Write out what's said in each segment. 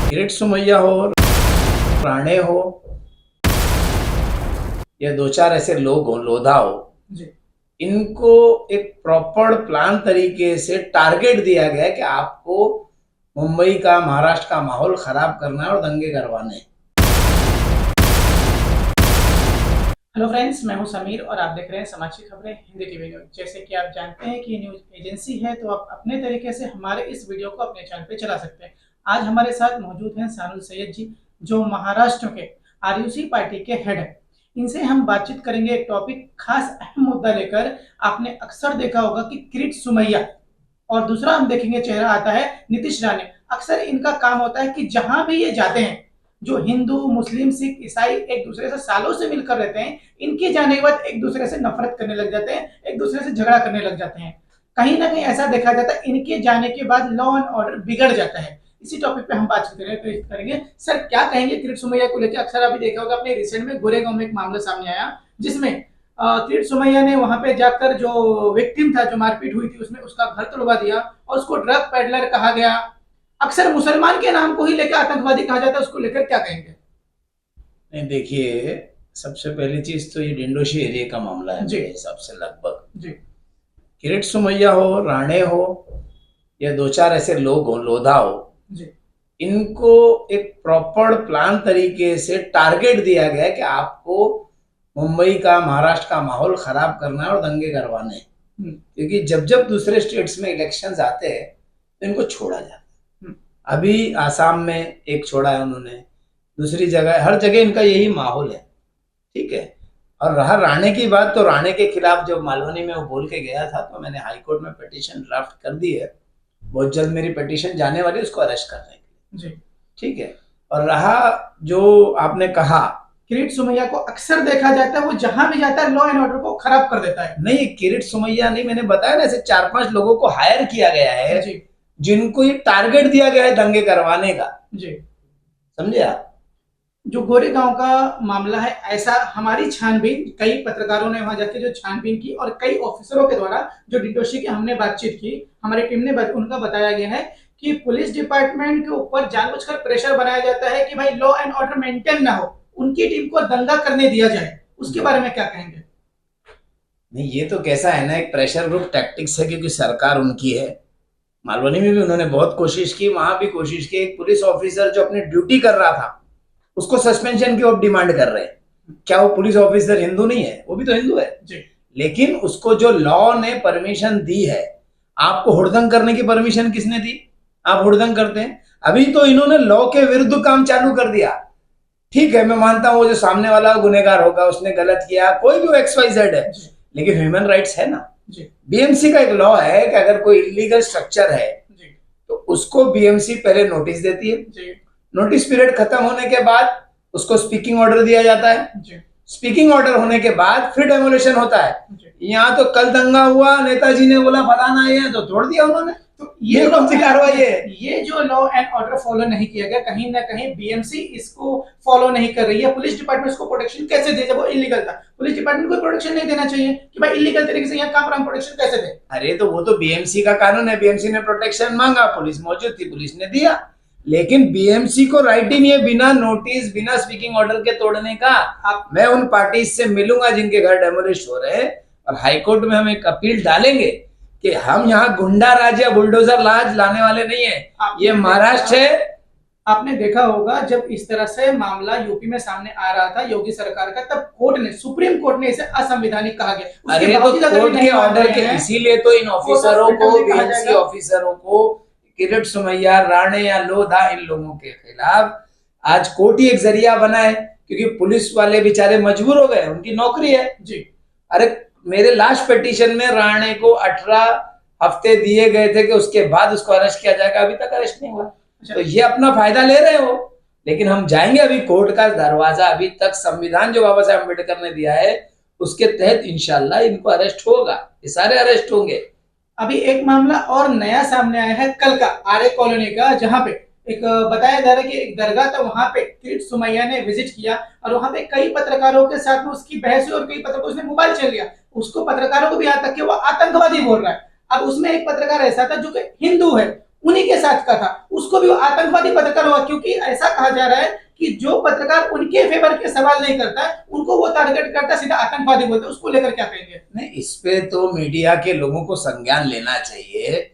किरीट सुमैया हो, राणे हो, या दो चार ऐसे लोग हो, लोधा हो, इनको एक प्रॉपर प्लान तरीके से टारगेट दिया गया है कि आपको मुंबई का, महाराष्ट्र का माहौल खराब करना है और दंगे करवाने हैं। हेलो फ्रेंड्स, मैं हूं समीर और आप देख रहे हैं समाज की खबरें हिंदी टीवी न्यूज। जैसे कि आप जानते हैं कि न्यूज एजेंसी है, तो आप अपने तरीके से हमारे इस वीडियो को अपने चैनल पे चला सकते हैं। आज हमारे साथ मौजूद हैं सानुल सैयद जी, जो महाराष्ट्र के आरयूसी पार्टी के हेड है। इनसे हम बातचीत करेंगे एक टॉपिक खास अहम मुद्दा लेकर। आपने अक्सर देखा होगा कि किरीट सुमैया, और दूसरा हम देखेंगे चेहरा आता है नीतीश राणे। अक्सर इनका काम होता है कि जहां भी ये जाते हैं, जो हिंदू, मुस्लिम, सिख, ईसाई एक दूसरे से सालों से मिलकर रहते हैं, इनके जाने के बाद एक दूसरे से नफरत करने लग जाते हैं, एक दूसरे से झगड़ा करने लग जाते हैं। कहीं ना कहीं ऐसा देखा जाता है इनके जाने के बाद लॉ एंड ऑर्डर बिगड़ जाता है। इसी टॉपिक पे हम बातचीत करेंगे। सर, क्या कहेंगे किरीट सुमैया को लेकर? अक्सर अभी देखा होगा अपने रिसेंट में गोरेगांव में एक मामला सामने आया, जिसमें किरीट सुमैया ने वहां पे जाकर जो विक्टिम था, जो मारपीट हुई थी, उसमें उसका घर तोड़वा दिया और उसको ड्रग पेडलर कहा गया। अक्सर मुसलमान के नाम को ही लेकर आतंकवादी कहा जाता है, उसको लेकर क्या कहेंगे? नहीं, देखिए, सबसे पहली चीज तो ये डिंडोशी एरिया का मामला है जी। मेरे हिसाब से। लगभग जी। किरीट सुमैया हो, राणे हो, या दो चार ऐसे लोग हो, लोधा हो, जी। इनको एक प्रॉपर प्लान तरीके से टारगेट दिया गया है कि आपको मुंबई का, महाराष्ट्र का माहौल खराब करना है और दंगे करवाने हैं। क्योंकि जब जब दूसरे स्टेट्स में इलेक्शंस आते हैं तो इनको छोड़ा जाता है। अभी आसाम में एक छोड़ा है उन्होंने, दूसरी जगह, हर जगह इनका यही माहौल है। ठीक है। और रहा राणे की बात, तो राणे के खिलाफ जब मालवनी में वो बोल के गया था, तो मैंने हाई कोर्ट में पिटीशन ड्राफ्ट कर दी है। बहुत जल्द मेरी पिटीशन जाने वाली है उसको अरेस्ट करने के लिए। जी। ठीक है। और रहा जो आपने कहा, किरीट सुमैया को अक्सर देखा जाता है वो जहां भी जाता है लॉ एंड ऑर्डर को खराब कर देता है। नहीं, किरीट सुमैया नहीं, मैंने बताया ना, ऐसे 4-5 लोगों को हायर किया गया है जी। जिनको ये टारगेट दिया गया है दंगे करवाने का। जी। समझे आप? जो गोरेगांव का मामला है, ऐसा हमारी छानबीन, कई पत्रकारों ने वहां जाके जो छानबीन की और कई ऑफिसरों के द्वारा जो डिडोशी की हमने बातचीत की, हमारी टीम ने उनका बताया गया है कि पुलिस डिपार्टमेंट के ऊपर जानबूझकर प्रेशर बनाया जाता है कि भाई लॉ एंड ऑर्डर मेंटेन ना हो, उनकी टीम को दंगा करने दिया जाए। उसके बारे में क्या कहेंगे? नहीं, ये तो कैसा है ना, एक प्रेशर ग्रुप टैक्टिक्स है, क्योंकि सरकार उनकी है। मालवनी में भी उन्होंने बहुत कोशिश की, वहां भी कोशिश की। एक पुलिस ऑफिसर जो अपनी ड्यूटी कर रहा था, उसको सस्पेंशन की अब डिमांड कर रहे हैं। क्या वो पुलिस ऑफिसर हिंदू नहीं है? वो भी तो हिंदू है जी। लेकिन उसको जो लॉ ने परमिशन दी है, आपको हुड़दंग करने की परमिशन किसने दी? आप हुड़दंग करते हैं। अभी तो इन्होंने लॉ के विरुद्ध काम चालू कर दिया। ठीक है, मैं मानता हूं वो जो सामने वाला गुनहगार होगा, उसने गलत किया, कोई भी वो XYZ है, लेकिन ह्यूमन राइट्स है ना। बीएमसी का एक लॉ है कि अगर कोई इलीगल स्ट्रक्चर है तो उसको बीएमसी पहले नोटिस देती है। नोटिस पीरियड खत्म होने के बाद उसको स्पीकिंग ऑर्डर दिया जाता है। स्पीकिंग ऑर्डर होने के बाद फिर डेमोलिशन होता है। यहाँ तो कल दंगा हुआ, नेताजी ने बोला फलाना, ये तो तोड़ दिया उन्होंने। तो ये कौन सी कार्रवाई है? ये जो लॉ एंड ऑर्डर फॉलो नहीं किया गया, कहीं ना कहीं बीएमसी इसको फॉलो नहीं कर रही है। पुलिस डिपार्टमेंट इसको प्रोटेक्शन कैसे दे जब वो इलीगल था? पुलिस डिपार्टमेंट को प्रोटेक्शन नहीं देना चाहिए कि भाई इलीगल तरीके से यहाँ काम, प्रोटेक्शन कैसे दे? अरे तो वो तो बीएमसी का कानून है, बीएमसी ने प्रोटेक्शन मांगा, पुलिस मौजूद थी, पुलिस ने दिया। लेकिन बीएमसी को राइट ही नहीं है बिना नोटिस, बिना स्पीकिंग ऑर्डर के तोड़ने का। मैं उन पार्टी से मिलूंगा जिनके घर डेमोलिश हो रहे हैं, और हाईकोर्ट में हम एक अपील डालेंगे कि हम यहाँ गुंडा राज या बुलडोजर राज लाने वाले नहीं है। ये महाराष्ट्र है। आपने देखा होगा जब इस तरह से मामला यूपी में सामने आ रहा था योगी सरकार का, तब कोर्ट ने, सुप्रीम कोर्ट ने इसे असंवैधानिक कहा गया। अरे तो कोर्ट के ऑर्डर के, इसीलिए तो इन ऑफिसरों को, बीएमसी ऑफिसरों को, किरीट सुमैया, राणे या लोधा, इन लोगों के खिलाफ आज कोर्ट ही एक जरिया बना है, क्योंकि पुलिस वाले बेचारे मजबूर हो गए, उनकी नौकरी है। जी। अरे मेरे लास्ट पिटीशन में राणे को 18 हफ्ते दिए गए थे कि उसके बाद उसको अरेस्ट किया जाएगा, अभी तक अरेस्ट नहीं हुआ। तो ये अपना फायदा ले रहे हो। लेकिन हम जाएंगे, अभी कोर्ट का दरवाजा, अभी तक संविधान जो बाबा साहब अम्बेडकर ने दिया है उसके तहत इंशाल्लाह इनको अरेस्ट होगा, ये सारे अरेस्ट होंगे। अभी एक मामला और नया सामने आया है कल का, आर्य कॉलोनी का, जहां पे एक बताया जा रहा है कि एक दरगाह था, वहां पे किरीट सुमैया ने विजिट किया और वहां पे कई पत्रकारों के साथ में उसकी बहस हुई और कई पत्रकारों, उसने मोबाइल छीन लिया। उसको, पत्रकारों को भी यहाँ तक कि वो आतंकवादी बोल रहा है। अब उसमें एक पत्रकार ऐसा था जो कि हिंदू है, उन्हीं के साथ का था, उसको भी वो आतंकवादी पत्रकार हुआ, क्योंकि ऐसा कहा जा रहा है कि जो पत्रकार उनके फेवर के सवाल नहीं करता है उनको वो टारगेट करता, सीधा आतंकवादी बोलते हैं। उसको लेकर क्या कहेंगे? नहीं, इस पे तो मीडिया के लोगों को संज्ञान लेना चाहिए,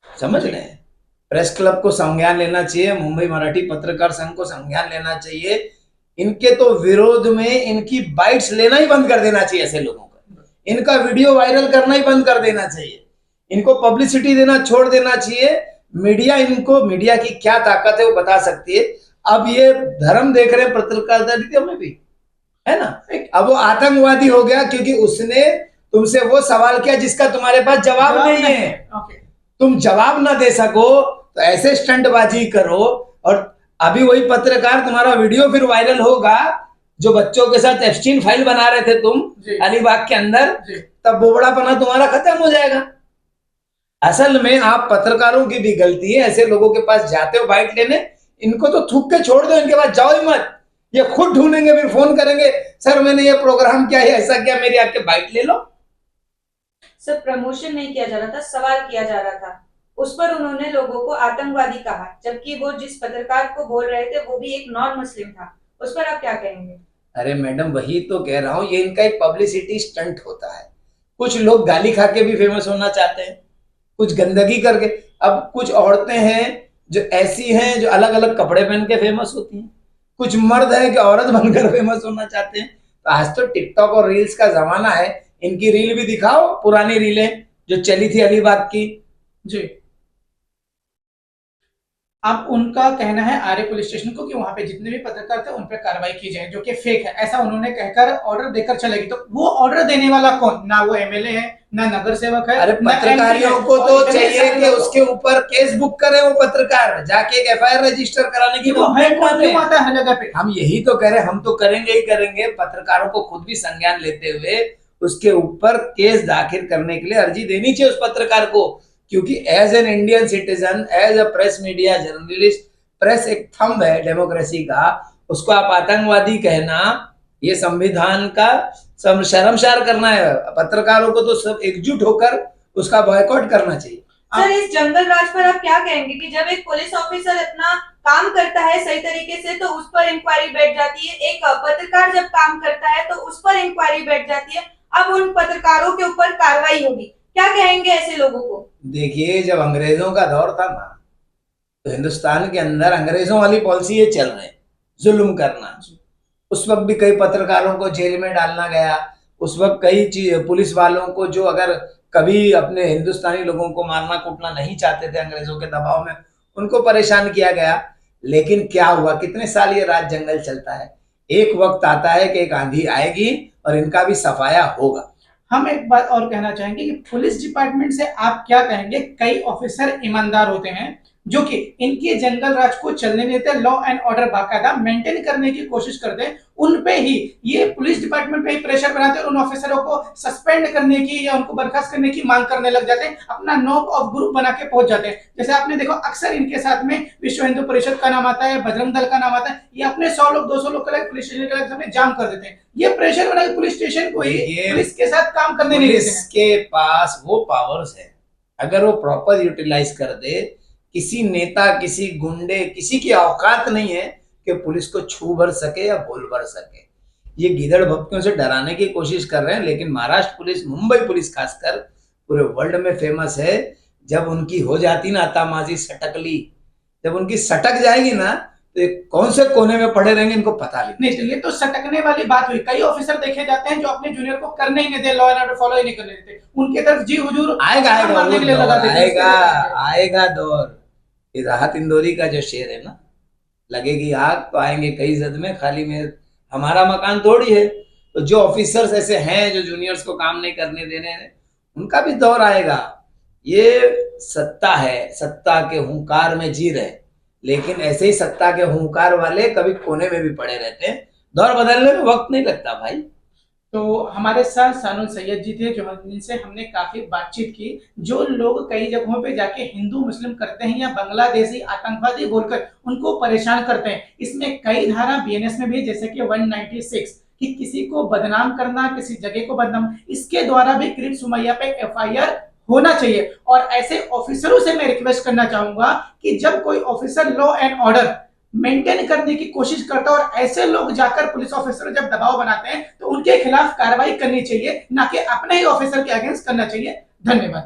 समझ रहे हैं। प्रेस क्लब को संज्ञान लेना चाहिए, मुंबई मराठी पत्रकार संघ को संज्ञान लेना चाहिए। इनके तो विरोध में इनकी बाइट्स लेना ही बंद कर देना चाहिए ऐसे लोगों का, इनका वीडियो वायरल करना ही बंद कर देना चाहिए, इनको पब्लिसिटी देना छोड़ देना चाहिए। मीडिया इनको, मीडिया की क्या ताकत है वो बता सकती है। अब ये धर्म देख रहे हैं पत्रकारिता में भी, है ना। अब वो आतंकवादी हो गया क्योंकि उसने तुमसे वो सवाल किया जिसका तुम्हारे पास जवाब नहीं है। तुम जवाब ना दे सको तो ऐसे स्टंटबाजी करो, और अभी वही पत्रकार तुम्हारा वीडियो फिर वायरल होगा, जो बच्चों के साथ एप्स्टीन फाइल बना रहे थे तुम अलीबाग के अंदर, तब बोबड़ापना तुम्हारा खत्म हो जाएगा। असल में आप पत्रकारों की भी गलती है, ऐसे लोगों के पास जाते हो बाइट लेने, इनको तो थूक के छोड़ दो, इनके पास जाओ ही मत। ये खुद ढूंढेंगे, फिर फोन करेंगे, सर मैंने ये प्रोग्राम किया है, ऐसा किया, मेरी आके बाइट ले लो। सर प्रमोशन नहीं किया जा रहा था, सवाल किया जा रहा था, उस पर उन्होंने लोगों को आतंकवादी कहा, जबकि वो जिस पत्रकार को बोल रहे थे वो भी एक नॉन मुस्लिम था। उस पर आप क्या कहेंगे? अरे मैडम, वही तो कह रहा हूं, ये इनका एक पब्लिसिटी स्टंट होता है। कुछ लोग गाली खा के भी फेमस होना चाहते हैं, कुछ गंदगी करके। अब कुछ औरतें हैं जो ऐसी हैं जो अलग अलग कपड़े पहन के फेमस होती हैं, कुछ मर्द है कि औरत बनकर फेमस होना चाहते हैं। तो आज तो टिकटॉक और रील्स का जमाना है, इनकी रील भी दिखाओ, पुरानी रीलें जो चली थी अलीबाग की। जी, अब उनका कहना है आर्य पुलिस स्टेशन को कि वहां पे जितने भी पत्रकार थे उन पर कार्रवाई की जाए, जो कि फेक है, ऐसा उन्होंने कहकर ऑर्डर देकर चलेगी। तो वो ऑर्डर देने वाला कौन? ना वो एमएलए है, ना नगर सेवक है। अरे पत्रकारियों को तो चाहिए कि उसके ऊपर केस बुक करे, वो पत्रकार जाके एक एफआईआर रजिस्टर कराने की आता है हर जगह पे। हम यही तो कह रहे हैं, हम तो करेंगे ही करेंगे। पत्रकारों को खुद भी संज्ञान लेते हुए उसके ऊपर केस दाखिल करने के लिए अर्जी देनी चाहिए उस पत्रकार को, क्योंकि as an Indian citizen, as a press media journalist, press एक थंब है डेमोक्रेसी का, उसको आप आतंकवादी कहना, ये संविधान का शर्मसार करना है। पत्रकारों को तो सब एकजुट होकर उसका बॉयकॉट करना चाहिए। सर इस जंगल राज पर आप क्या कहेंगे कि जब एक पुलिस ऑफिसर अपना काम करता है सही तरीके से तो उस पर इंक्वायरी बैठ जाती है, एक पत्रकार जब काम करता है तो उस पर इंक्वायरी बैठ जाती है, अब उन पत्रकारों के ऊपर कार्रवाई होगी, क्या कहेंगे ऐसे लोगों को? देखिए, जब अंग्रेजों का दौर था ना, तो हिंदुस्तान के अंदर अंग्रेजों वाली पॉलिसी ये चल रही, जुल्म करना। उस वक्त भी कई पत्रकारों को जेल में डालना गया, उस वक्त कई पुलिस वालों को जो अगर कभी अपने हिंदुस्तानी लोगों को मारना कूटना नहीं चाहते थे अंग्रेजों के दबाव में, उनको परेशान किया गया। लेकिन क्या हुआ, कितने साल ये राज जंगल चलता है, एक वक्त आता है कि एक आंधी आएगी और इनका भी सफाया होगा। हम एक बात और कहना चाहेंगे कि पुलिस डिपार्टमेंट से आप क्या कहेंगे? कई ऑफिसर ईमानदार होते हैं जो कि इनके जंगल राज को चलने देते हैं, लॉ एंड ऑर्डर बाकायदा मेंटेन करने की कोशिश करते हैं, उन पे ही ये पुलिस डिपार्टमेंट पे ही प्रेशर बनाते हैं और उन ऑफिसरों को सस्पेंड करने की या उनको बर्खास्त करने की मांग करने लग जाते हैं, अपना नॉक ऑफ ग्रुप बना के पहुंच जाते हैं। जैसे आपने देखो अक्सर इनके साथ में विश्व हिंदू परिषद का नाम आता है, बजरंग दल का नाम आता है, ये अपने 100 लोग 200 लोग का पुलिस स्टेशन के सामने जाम कर देते हैं। ये प्रेशर बना के पुलिस स्टेशन को ही पुलिस के साथ काम करने नहीं देते हैं। के पास वो पावर्स है, अगर वो प्रॉपर यूटिलाइज कर दे, किसी नेता, किसी गुंडे, किसी की औकात नहीं है कि पुलिस को छू भर सके या बोल भर सके। ये गिदड़ भपकियों से डराने की कोशिश कर रहे हैं, लेकिन महाराष्ट्र पुलिस, मुंबई पुलिस खासकर पूरे वर्ल्ड में फेमस है। जब उनकी हो जाती ना तामाजी सटकली, जब उनकी सटक जाएगी ना, तो ये कौन से कोने में पड़े रहेंगे इनको पता नहीं। तो ये तो सटकने वाली बात हुई। कई ऑफिसर देखे जाते हैं जो अपने जूनियर को करने ही नहीं देते, लॉ एंड ऑर्डर फॉलो ही नहीं करने देते, उनके तरफ जी हुजूर आएगा दौर। राहत इंदौरी का जो शेर है ना, लगेगी आग तो आएंगे कई जद में, खाली में हमारा मकान थोड़ी है। तो जो ऑफिसर्स ऐसे हैं जो जूनियर्स को काम नहीं करने देने हैं, उनका भी दौर आएगा। ये सत्ता है, सत्ता के हुंकार में जी रहे, लेकिन ऐसे ही सत्ता के हुंकार वाले कभी कोने में भी पड़े रहते हैं। दौर बदलने में वक्त नहीं लगता भाई। तो हमारे साथ सानुल सैयद जी थे, जो जिनसे हमने काफी बातचीत की। जो लोग कई जगहों पे जाके हिंदू मुस्लिम करते हैं या बांग्लादेशी आतंकवादी बोलकर उनको परेशान करते हैं, इसमें कई धारा बीएनएस में भी, जैसे कि 196 कि किसी को बदनाम करना, किसी जगह को बदनाम, इसके द्वारा भी करीब सुमैया पे एफआईआर होना चाहिए। और ऐसे ऑफिसरों से मैं रिक्वेस्ट करना चाहूंगा कि जब कोई officer law and order maintain करने की कोशिश करता है और ऐसे लोग जाकर पुलिस ऑफिसर जब दबाव बनाते हैं तो उनके खिलाफ कार्रवाई करनी चाहिए, ना कि अपने ही ऑफिसर के अगेंस्ट करना चाहिए। धन्यवाद।